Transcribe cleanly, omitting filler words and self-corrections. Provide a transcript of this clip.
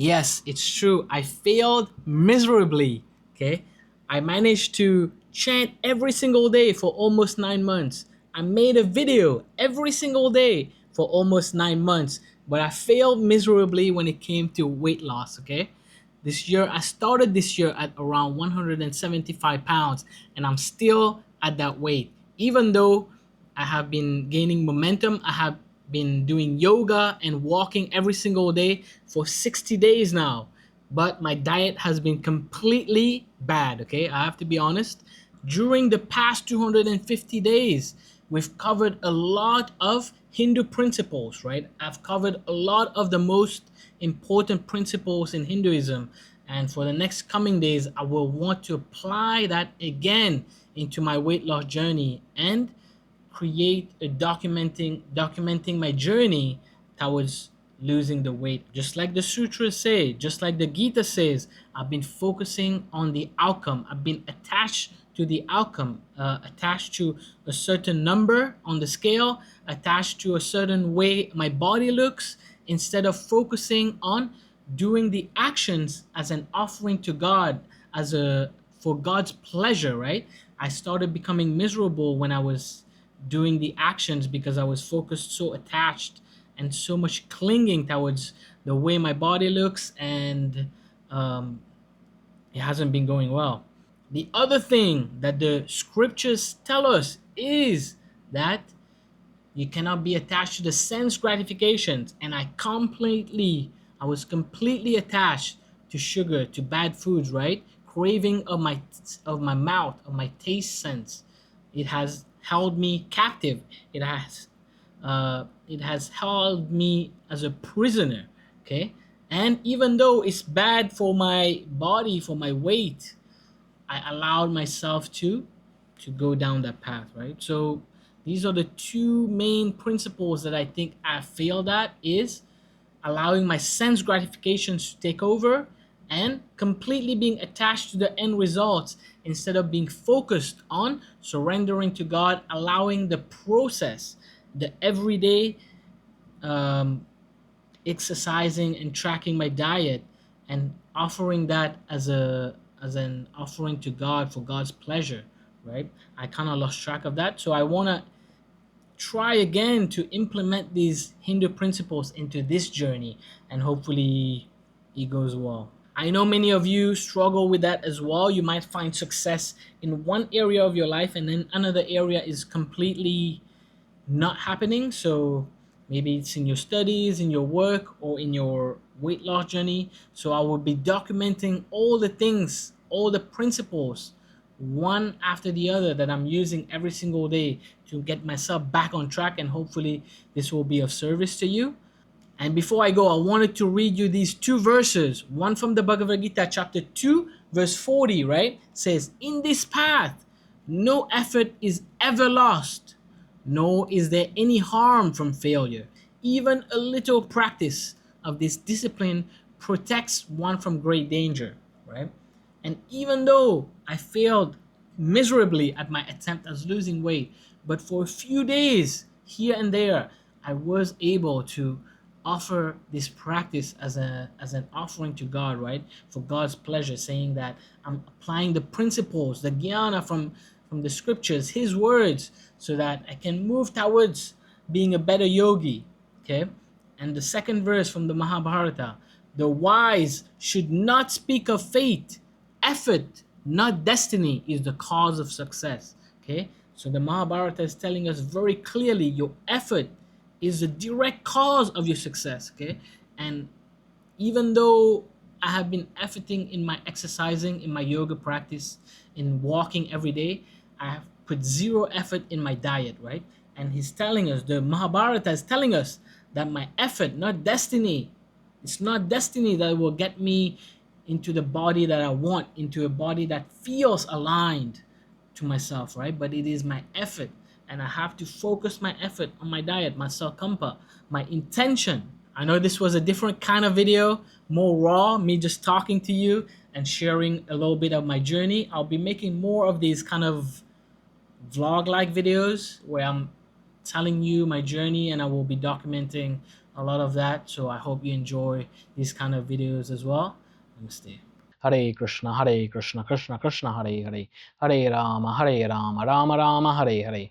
Yes, it's true. I failed miserably. Okay. I managed to chant every single day for almost 9 months. I made a video every single day for almost 9 months, but I failed miserably when it came to weight loss. Okay. This year, I started this year at around 175 pounds, and I'm still at that weight. Even though I have been gaining momentum, I have been doing yoga and walking every single day for 60 days now. But my diet has been completely bad, okay? I have to be honest. During the past 250 days, we've covered a lot of Hindu principles, right? I've covered a lot of the most important principles in Hinduism. And for the next coming days, I will want to apply that again into my weight loss journey and create a documenting my journey towards losing the weight. Just like the sutras say, just like the Gita says, I've been focusing on the outcome. I've been attached to the outcome, attached to a certain number on the scale, attached to a certain way my body looks, instead of focusing on doing the actions as an offering to God, as a for God's pleasure, right? I started becoming miserable when I was doing the actions because I was focused, so attached and so much clinging towards the way my body looks, and um, it hasn't been going well. The other thing that the scriptures tell us is that you cannot be attached to the sense gratifications, and I was completely attached to sugar, to bad foods, right? Craving of my mouth, of my taste sense. It has held me captive. It has held me as a prisoner. Okay, and even though it's bad for my body, for my weight, I allowed myself to go down that path, right? So these are the two main principles that I think I failed at: is allowing my sense gratifications to take over and completely being attached to the end results instead of being focused on surrendering to God, allowing the process, the everyday um, exercising and tracking my diet and offering that as an offering to God for God's pleasure, right? I kind of lost track of that, so I want to try again to implement these Hindu principles into this journey, and hopefully it goes well. I know many of you struggle with that as well. You might find success in one area of your life and then another area is completely not happening. So maybe it's in your studies, in your work, or in your weight loss journey. So I will be documenting all the things, all the principles, one after the other, that I'm using every single day to get myself back on track. And hopefully this will be of service to you. And before I go, I wanted to read you these two verses. One from the Bhagavad Gita, chapter 2, verse 40, right? Says, "In this path, no effort is ever lost, nor is there any harm from failure. Even a little practice of this discipline protects one from great danger," right? And even though I failed miserably at my attempt at losing weight, but for a few days here and there, I was able to offer this practice as an offering to God, right? For God's pleasure, saying that I'm applying the principles, the jnana from the scriptures, His words, so that I can move towards being a better yogi. Okay, and the second verse from the Mahabharata: "The wise should not speak of fate. Effort, not destiny, is the cause of success." Okay, so the Mahabharata is telling us very clearly your effort is the direct cause of your success. Okay, and even though I have been efforting in my exercising, in my yoga practice, in walking every day, I have put zero effort in my diet, right? And he's telling us, the Mahabharata is telling us that my effort, not destiny, it's not destiny that will get me into the body that I want, into a body that feels aligned to myself, right? But it is my effort, and I have to focus my effort on my diet, my sankalpa, my intention. I know this was a different kind of video, more raw, me just talking to you and sharing a little bit of my journey. I'll be making more of these kind of vlog like videos where I'm telling you my journey and I will be documenting a lot of that. So I hope you enjoy these kind of videos as well. Namaste. Hare Krishna, Krishna Krishna, Hare Hare, Hare Rama, Rama Rama, Hare Hare.